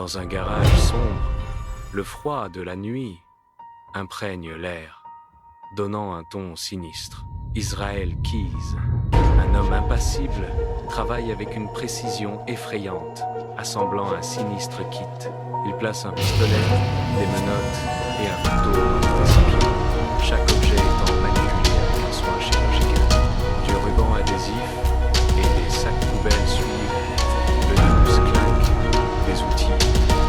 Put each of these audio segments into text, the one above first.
Dans un garage sombre, le froid de la nuit imprègne l'air, donnant un ton sinistre. Israel Keyes, un homme impassible, travaille avec une précision effrayante, assemblant un sinistre kit. Il place un pistolet, des menottes et un couteau dans un récipient, chaque objet étant manipulé avec un soin chirurgical. Du ruban adhésif et des sacs poubelles suivent le douce claque des outils,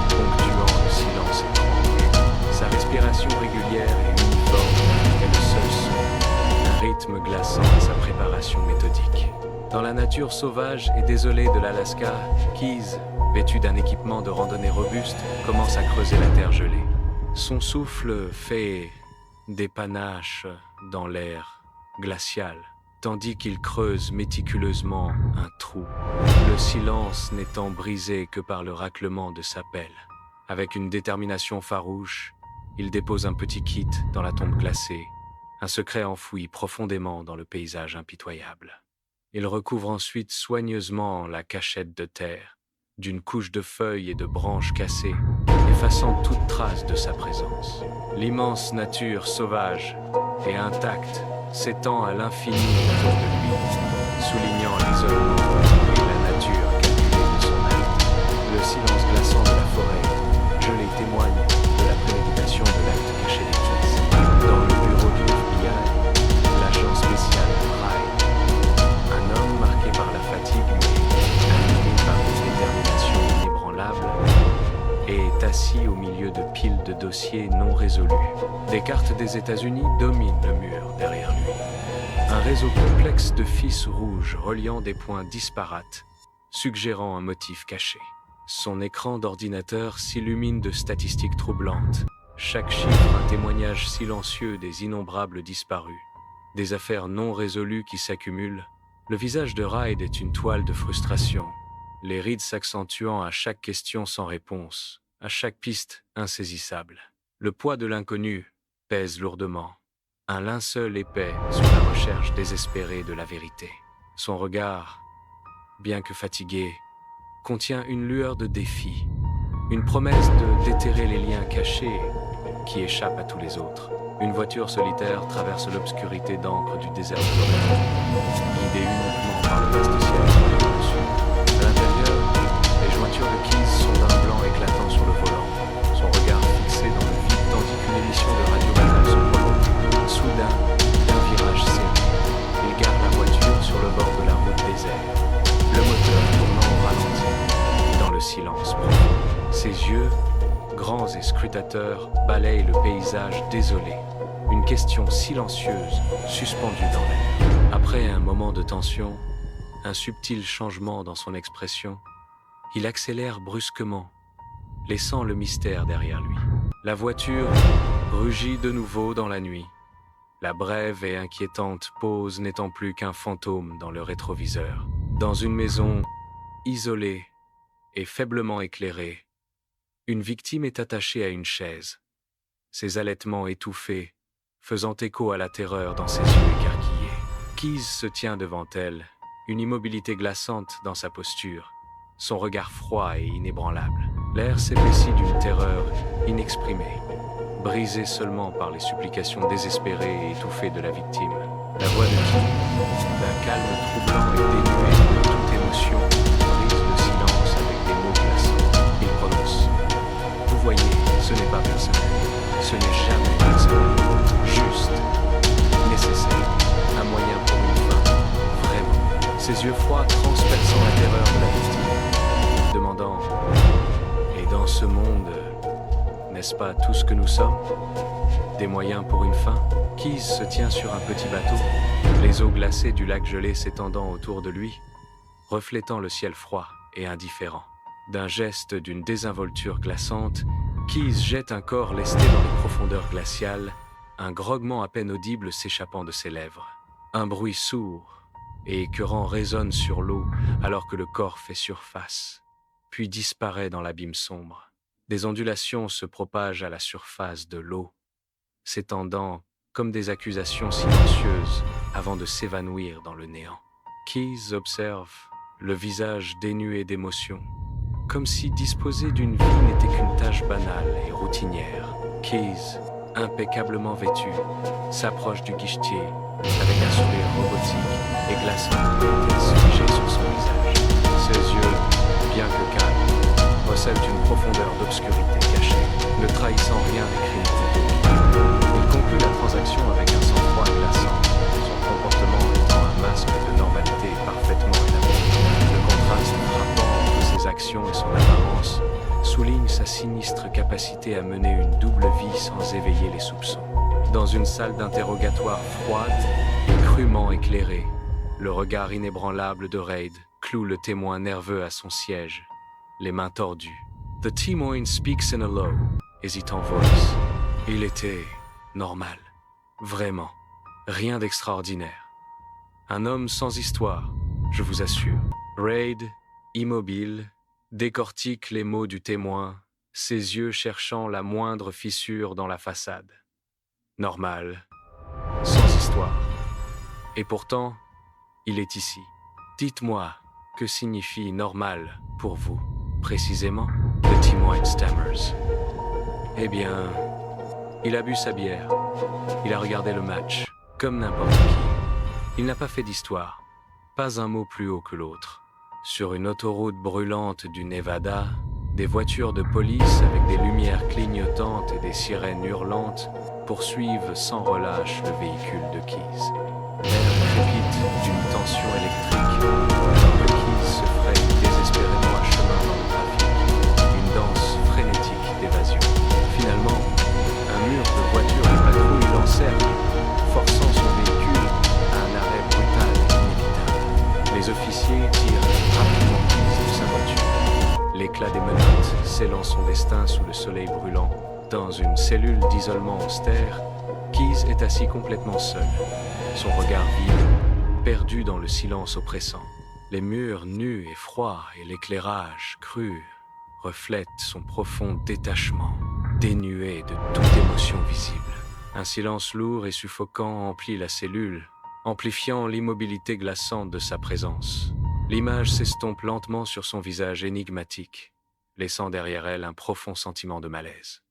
ponctuant le silence étrange. Sa respiration régulière et uniforme est le seul son, un rythme glaçant à sa préparation méthodique. Dans la nature sauvage et désolée de l'Alaska, Keyes, vêtu d'un équipement de randonnée robuste, commence à creuser la terre gelée. Son souffle fait des panaches dans l'air glacial, tandis qu'il creuse méticuleusement un trou, le silence n'étant brisé que par le raclement de sa pelle. Avec une détermination farouche, il dépose un petit kit dans la tombe glacée, un secret enfoui profondément dans le paysage impitoyable. Il recouvre ensuite soigneusement la cachette de terre, d'une couche de feuilles et de branches cassées, effaçant toute trace de sa présence. L'immense nature sauvage et intacte s'étend à l'infini autour de lui, soulignant l'isolement et la nature calculée de son acte. Le silence glaçant de la forêt gelée témoigne de la préméditation de l'acte caché des Keyes. Dans le bureau du FBI, l'agent spécial Hyde, un homme marqué par la fatigue mais animé par une détermination inébranlable, est assis au milieu de piles de dossiers non résolus. Des cartes des États-Unis dominent le mur derrière lui. Un réseau complexe de fils rouges reliant des points disparates, suggérant un motif caché. Son écran d'ordinateur s'illumine de statistiques troublantes. Chaque chiffre un témoignage silencieux des innombrables disparus. Des affaires non résolues qui s'accumulent. Le visage de Hyde est une toile de frustration, les rides s'accentuant à chaque question sans réponse, à chaque piste insaisissable. Le poids de l'inconnu pèse lourdement, un linceul épais sur la recherche désespérée de la vérité. Son regard, bien que fatigué, contient une lueur de défi, une promesse de déterrer les liens cachés qui échappent à tous les autres. Une voiture solitaire traverse l'obscurité d'encre du désert floridien, guidée uniquement par le vaste ciel au-dessus. À l'intérieur, les jointures de Keyes sont d'un blanc éclatant sur le volant, son regard fixé dans le vide tandis qu'une émission de radio banale se prolonge. Soudain, d'un virage serré, il gare la voiture sur le bord de la route désert, le moteur tournant au ralenti, dans le silence profond. Ses yeux, grands et scrutateurs, balayent le paysage désolé, une question silencieuse suspendue dans l'air. Après un moment de tension, un subtil changement dans son expression, il accélère brusquement, laissant le mystère derrière lui. La voiture rugit de nouveau dans la nuit, la brève et inquiétante pause n'étant plus qu'un fantôme dans le rétroviseur. Dans une maison isolée et faiblement éclairée, une victime est attachée à une chaise, ses halètements étouffés, faisant écho à la terreur dans ses yeux écarquillés. Keyes se tient devant elle, une immobilité glaçante dans sa posture, son regard froid et inébranlable. L'air s'épaissit d'une terreur inexprimée, brisée seulement par les supplications désespérées et étouffées de la victime. La voix de Keyes, d'un calme troublant et dénué de toute émotion, brise le silence avec des mots glaçants. Il prononce: « Vous voyez, ce n'est pas personnel. Ce n'est jamais personnel. Juste, nécessaire, un moyen pour une fin. Vraiment. » Ses yeux froids transperçant la terreur de la victime, demandant: « Et dans ce monde, n'est-ce pas tout ce que nous sommes? Des moyens pour une fin ?» Keyes se tient sur un petit bateau, les eaux glacées du lac gelé s'étendant autour de lui, reflétant le ciel froid et indifférent. D'un geste d'une désinvolture glaçante, Keyes jette un corps lesté dans les profondeurs glaciales, un grognement à peine audible s'échappant de ses lèvres. Un bruit sourd et écœurant résonne sur l'eau alors que le corps fait surface, puis disparaît dans l'abîme sombre. Des ondulations se propagent à la surface de l'eau, s'étendant comme des accusations silencieuses avant de s'évanouir dans le néant. Keyes observe le visage dénué d'émotion, comme si disposer d'une vie n'était qu'une tâche banale et routinière. Keys, impeccablement vêtu, s'approche du guichetier avec un sourire robotique et glaçant de politesse figé sur son visage. Ses yeux, bien que calmes, recèlent une profondeur d'obscurité cachée, ne trahissant rien d'écrit. Il conclut la transaction avec un sang-froid glaçant, son comportement étant un masque de normalité parfaitement établi. Le contraste frappant entre ses actions et son apparence souligne sa sinistre capacité à mener une double vie sans éveiller les soupçons. Dans une salle d'interrogatoire froide et crûment éclairée, le regard inébranlable de Reid cloue le témoin nerveux à son siège, les mains tordues. The témoin speaks in a low, hésitant voice. Il était normal, vraiment, rien d'extraordinaire. Un homme sans histoire, je vous assure. Reid, immobile, décortique les mots du témoin, ses yeux cherchant la moindre fissure dans la façade. Normal, sans histoire. Et pourtant, il est ici. Dites-moi, que signifie normal pour vous, précisément? Le témoin stammers. Eh bien, il a bu sa bière. Il a regardé le match, comme n'importe qui. Il n'a pas fait d'histoire, pas un mot plus haut que l'autre. Sur une autoroute brûlante du Nevada, des voitures de police avec des lumières clignotantes et des sirènes hurlantes poursuivent sans relâche le véhicule de Keys. L'air crépite d'une tension électrique, alors que Keys se fraye désespérément un chemin dans le trafic, une danse frénétique d'évasion. Finalement, un mur de voitures de patrouille l'encercle, forçant son véhicule à un arrêt brutal et inévitable. Les officiers tirent rapidement Keys de sa voiture. L'éclat des menottes scellant son destin sous le soleil brûlant. Dans une cellule d'isolement austère, Keys est assis complètement seul, son regard vide, perdu dans le silence oppressant. Les murs nus et froids et l'éclairage cru reflètent son profond détachement, dénué de toute émotion visible. Un silence lourd et suffocant emplit la cellule, amplifiant l'immobilité glaçante de sa présence. L'image s'estompe lentement sur son visage énigmatique, laissant derrière elle un profond sentiment de malaise.